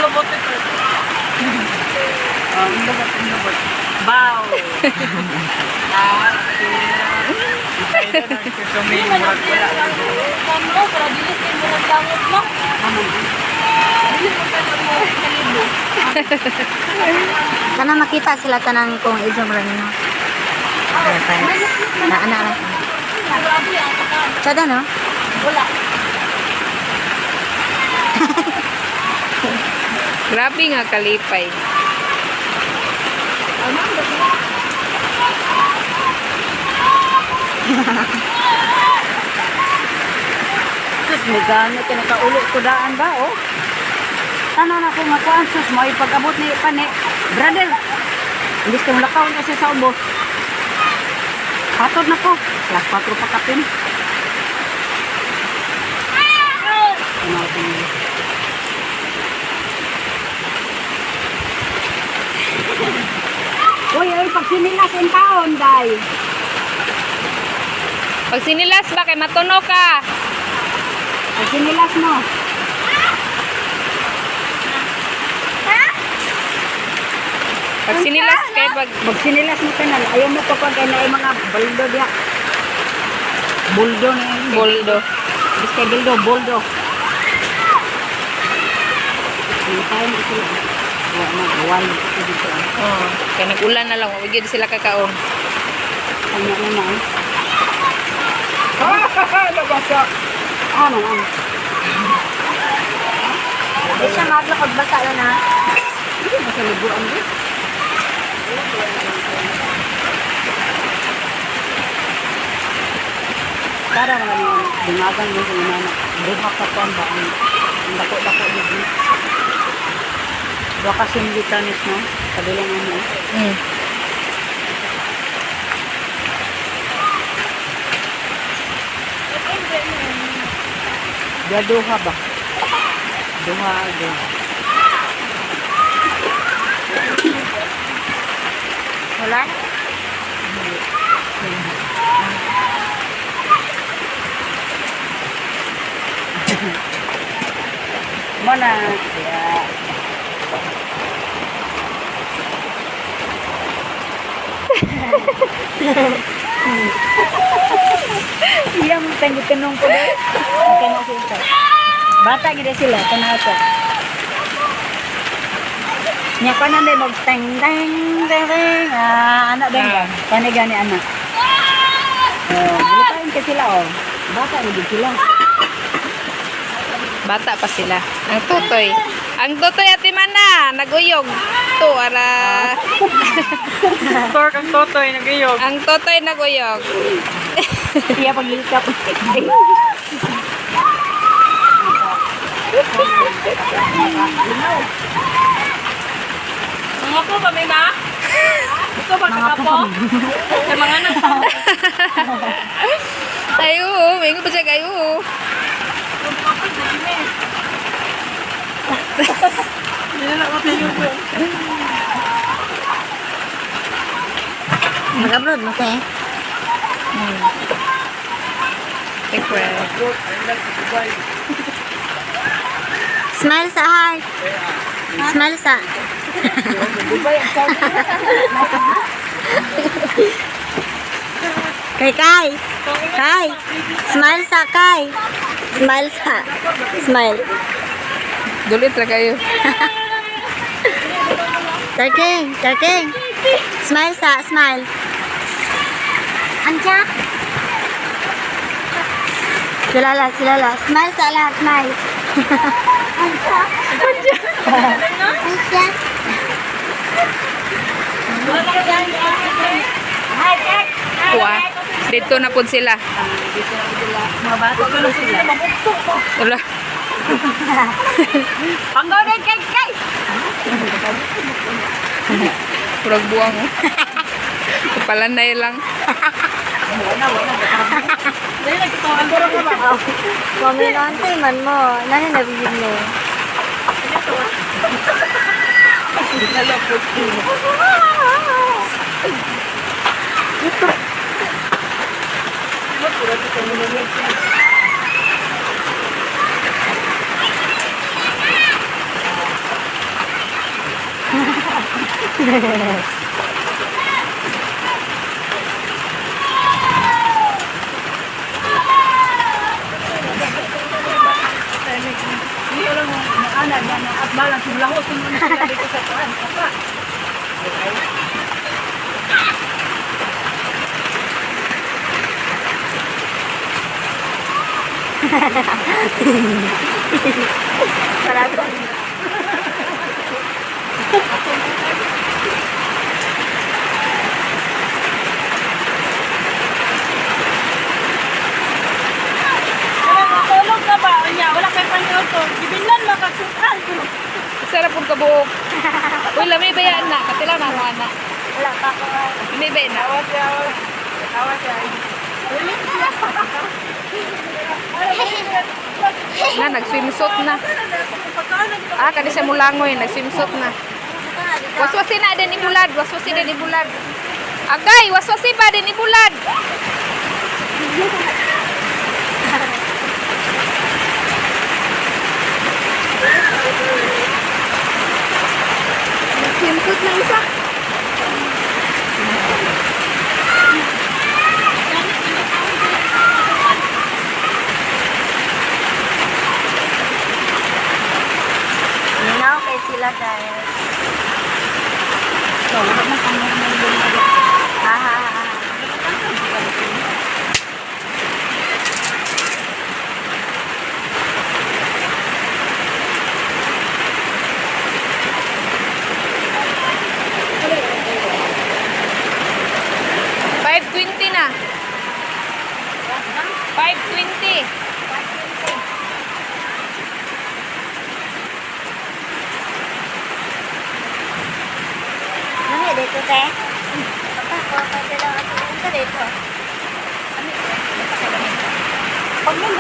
lubot ito. Lubot. Bow. Kana makita sila tanan kung isom lang no. Na ana. Sada no? Wala. Grabe nga kalipay. Sus, may gano'n ka nakaulo ko daan ba, oh? Tanan ako nga kuhan, sus, mo ipag-abot ni Pane. Brother, hindi ka mulakaw kasi sa ubos. Patod na ko. Kelas 4 pa kapin. Uy, pag sinilas yung taon, day. Pag sinilas ba kay matuno ka? Pag sinilas mo. Pag sinilas kay pag Pag sinilas mo kanal, ayaw mo pa pag na yung mga baldo diya. Buldo na yun. boldo. Basta bildo, buldo. Yung tayo mo sila. Gawal ito dito. Oh, kay nag-ulan na lang, wag gyud sila kakaon. Kanya na na. Nabasa. Ano. Di siya maglakad basa na na. Hindi ba sa liguan din? Para mga dingagan mo sa inana. Buha ka pa ba ang dako-dako dito. Baka simultaneous no? Kabilang ano. Mm. Dia duha ba? Duha. Wala. Mana? Ya. Iya mo tanong ko deh. Tanong ko ito. Bata gid sila tanato. Nya kanan din og teng teng teng. Anak din ba? Kani gani anak. Butain ka sila oh. Bata gid sila. Bata pa sila. Ang tutoy. Ang tutoy ati mana, naguyog. To ara. Tork ang totoy nagayog. Ang tutoy naguyog. Iya paglikap. Mga po ba may ma? Ito ba kakapo? Sa mga anak po. Ayo, mingo pa siya kayo. Mag-upload mo kay. Secret. Smile sa heart. Smile sa. Kay Kai. Kai. Smile sa Kai. Smile sa. Smile. Dulit ra kayo. Tarking. Tarking. Smile sa. Smile. Anja. Silala. Silala. Smile sa lahat. Smile. Anja. Anja. Anja. Kuha. Dito na pud sila. Mga bata na sila. Wala. Panggaw din kay. Purag buwang. Kapalanay lang. Dahil nagtawag ko rin ba? Paminantay man mo. Nani nabigyan mo. Nalapot ko. Hindi ko lang maaanag na at balang sumlahos yung mga sila dito sa tuwan. Apa? Sarap. Kaya matulog ka ba? Anya, wala kay panyoto. Gibilan makaksutan. Sarap pong kabuok. Uy, lamay bayaan na. Katila na mo anak. Wala pa ako. Lamay bayaan na. Awas ya, awas. Awas ya. Na, nag-swimsuit na. Ah, kani siya mulangoy. Nag-swimsuit na. Waswasi na din ibulad. Waswasi din ibulad. Agay, waswasi pa din ibulad. Swimsuit na isa. Ninaw kay sila guys. So, lahat ng pangyayon. Ha ha ha. $5.20 na. 5.20. Nami dito te. Papa, pwede lang ako dito. Pag nung